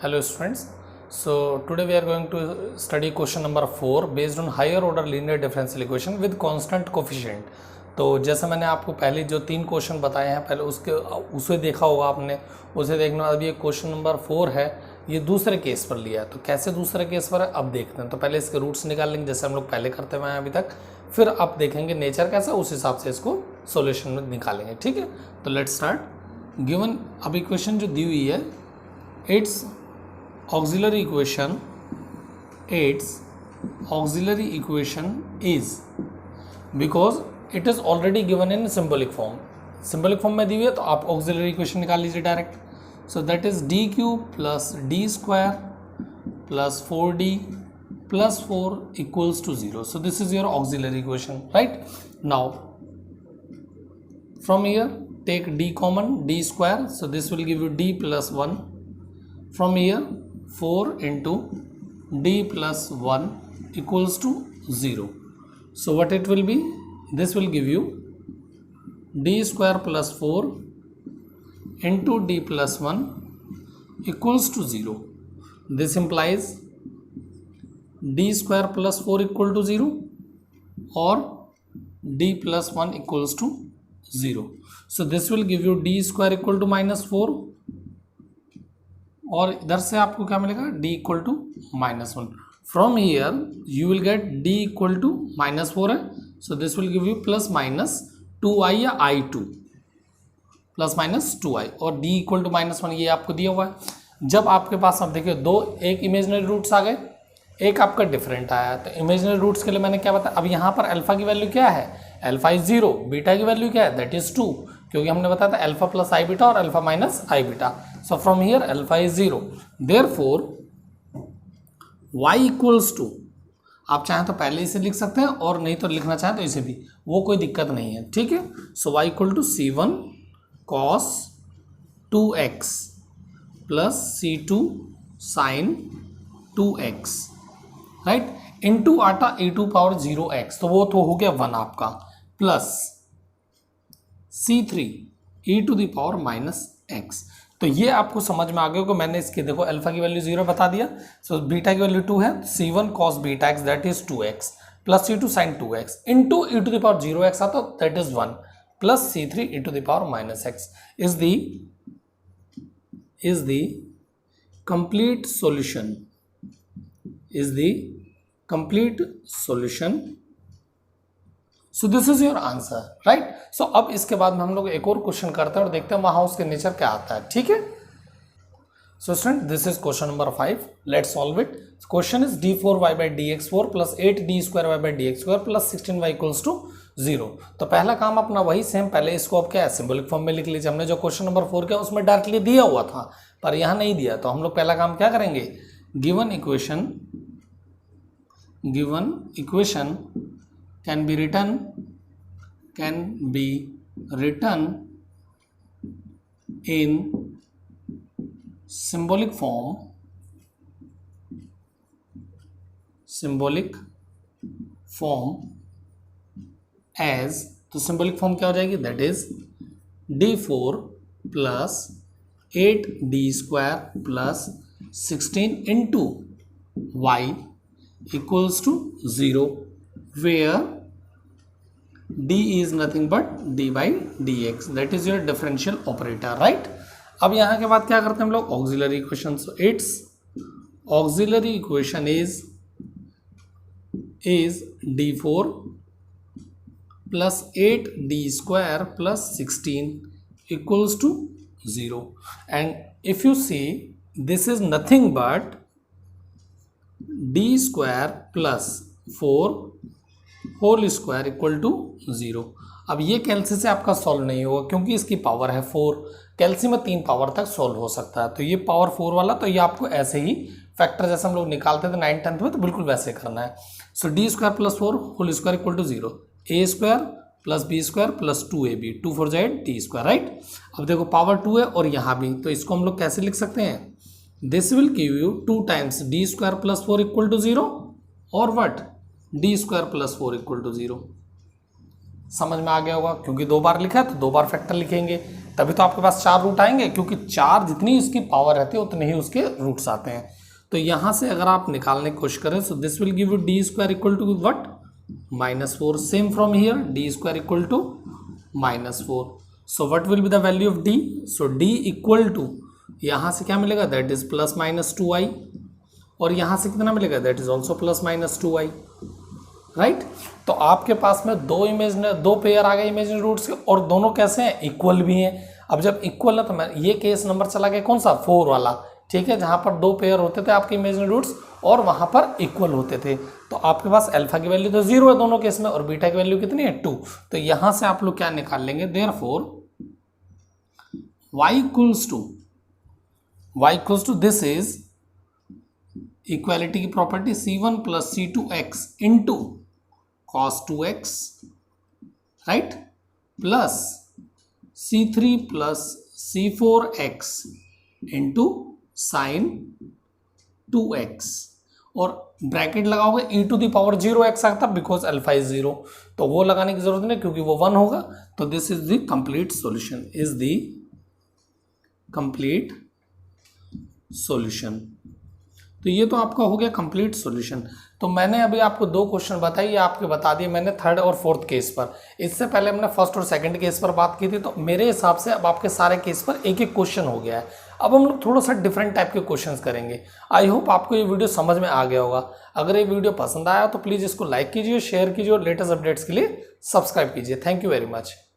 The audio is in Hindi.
Hello students. So today we are going to study question number 4 based on higher order linear differential equation with constant coefficient. तो जैसे मैंने आपको पहले जो 3 क्वेश्चन बताए हैं पहले उसे देखा होगा आपने, उसे देखना। अभी ये क्वेश्चन नंबर 4 है, ये दूसरे केस पर लिया है। तो कैसे दूसरे केस पर है अब देखते हैं। तो पहले इसके रूट्स निकाल लेंगे जैसे हम लोग पहले करते हुए हैं अभी तक, फिर आप देखेंगे नेचर कैसा, उस हिसाब से इसको सोल्यूशन में निकालेंगे। ठीक है, तो लेट्स स्टार्ट। गिवन अब इक्वेशन जो दी हुई है, it's auxiliary equation is, because it is already given in symbolic form में दी हुई है, तो आप auxiliary equation निकाल लीजिए direct. so that is d cube plus d square plus 4d plus 4 equals to 0. so this is your auxiliary equation, right? now from here take d common, d square, so this will give you d plus 1. from here 4 into d plus 1 equals to 0. so what it will be, this will give you d square plus 4 into d plus 1 equals to 0. this implies d square plus 4 equal to 0 or d plus 1 equals to 0. so this will give you d square equal to minus 4, और इधर से आपको क्या मिलेगा, d equal to minus 1. From here you will get d equal to minus 4 है, so this will give you plus minus 2i या i2 प्लस माइनस 2i, और d इक्वल टू माइनस 1 ये आपको दिया हुआ है। जब आपके पास अब देखिए दो, एक इमेजिनरी रूट्स आ गए, एक आपका डिफरेंट आया। तो इमेजिनरी रूट्स के लिए मैंने क्या बताया, अब यहाँ पर अल्फा की वैल्यू क्या है, अल्फा इज 0, बीटा की वैल्यू क्या है, दैट इज 2, क्योंकि हमने बताया था अल्फा प्लस आई बीटा और alpha minus i beta. So from here alpha is 0, therefore y equals to, आप चाहें तो पहले इसे लिख सकते हैं और नहीं तो लिखना चाहें तो इसे भी, वो कोई दिक्कत नहीं है। ठीक है, so y equal to c1 cos 2x plus c2 sin 2x, right, into आटा e2 पावर 0x, तो वो तो हो गया 1 आपका, plus c3 e to the power minus x। तो ये आपको समझ में आ गया कि मैंने इसके देखो अल्फा की वैल्यू 0 बता दिया, सो बीटा की वैल्यू 2 है, c1 cos beta x that is 2x plus c2 sin 2x into e to the power 0x आता that is 1 plus c3 e to the power minus x is the complete solution, is the complete solution. So this is your answer, right. सो अब इसके बाद में हम लोग एक और क्वेश्चन करते हैं और देखते हैं वहां उसके नेचर क्या आता है। ठीक है, so student this is question number 5, let's solve it. Question is d4y by dx4 plus 8d2y by dx2 plus 16y equals to 0। तो पहला काम अपना वही सेम, पहले इसको अब क्या है सिंबलिक फॉर्म में लिख लीजिए। हमने जो क्वेश्चन नंबर 4 किया उसमें डायरेक्टली दिया हुआ था, पर यहाँ नहीं दिया, तो हम लोग पहला काम क्या करेंगे, given equation can be written in symbolic form as, तो सिंबलिक फॉर्म क्या हो जाएगी, that is d4 plus 8d square plus 16 into y equals to 0, where d is nothing but d by dx, that is your differential operator, right? अब यहाँ के बाद क्या करते हैं हम लोग, auxiliary equation. so its auxiliary equation is d4 plus 8d square plus 16 equals to 0, and if you see this is nothing but d square plus 4 whole square equal to 0। अब ये कैल्सी से आपका सॉल्व नहीं होगा क्योंकि इसकी पावर है 4, कैल्सी में 3 पावर तक सॉल्व हो सकता है, तो ये पावर 4 वाला, तो ये आपको ऐसे ही फैक्टर जैसे हम लोग निकालते थे 9th 10th में, तो बिल्कुल वैसे करना है। So D square plus 4 whole square equal to 0, a square plus b square plus 2ab, 2 4 8 t square, right. अब देखो पावर 2 है और यहाँ भी, तो इसको हम लोग कैसे लिख सकते हैं, this will give you 2 times D square plus 4 equal to 0 और what D square plus 4 equal to 0। समझ में आ गया होगा, क्योंकि 2 बार लिखा है तो 2 बार फैक्टर लिखेंगे तभी तो आपके पास 4 रूट आएंगे, क्योंकि 4 जितनी उसकी पावर रहती है उतने ही उसके रूट्स आते हैं। तो यहाँ से अगर आप निकालने की कोशिश करें, so this will give you D square equal to what -4। Same from here D square equal to -4। So what will be the value of D? So D equal to यहाँ से क्या मिलेगा, दैट इज +-2i, और यहाँ से कितना मिलेगा, that is also +-2i, right. तो आपके पास में दो पेयर आ गए इमेजिनरी रूट्स के, और दोनों कैसे हैं, इक्वल भी हैं। अब जब इक्वल है तो मैं ये केस नंबर चला गया कौन सा, 4 वाला, ठीक है, जहाँ पर 2 पेयर होते थे आपके इमेजिनरी रूट्स और वहाँ पर इक्वल होते थे। तो आपके पास अल्फा की वैल्यू तो 0 है दोनों केस में, और बीटा की वैल्यू कितनी है, 2। तो यहाँ से आप लोग क्या निकाल लेंगे, therefore y equals to this is equality की property c1 + c2x into cos 2x, right, plus c3 + c4x into sin 2x, और ब्रैकेट लगाओगे e⁻0x आता बिकॉज अल्फा इज 0, तो वो लगाने की जरूरत नहीं क्योंकि वो 1 होगा। तो this is the complete solution, is the complete solution. तो ये तो आपका हो गया कंप्लीट सॉल्यूशन। तो मैंने अभी आपको 2 क्वेश्चन बताए, ये आपके बता दिए मैंने 3rd और 4th केस पर। इससे पहले हमने 1st और 2nd केस पर बात की थी, तो मेरे हिसाब से अब आपके सारे केस पर एक एक क्वेश्चन हो गया है। अब हम लोग थोड़ा सा डिफरेंट टाइप के क्वेश्चंस करेंगे। आई होप आपको ये वीडियो समझ में आ गया होगा। अगर ये वीडियो पसंद आया तो प्लीज़ इसको लाइक कीजिए, शेयर कीजिए और लेटेस्ट अपडेट्स के लिए सब्सक्राइब कीजिए। Thank you very much.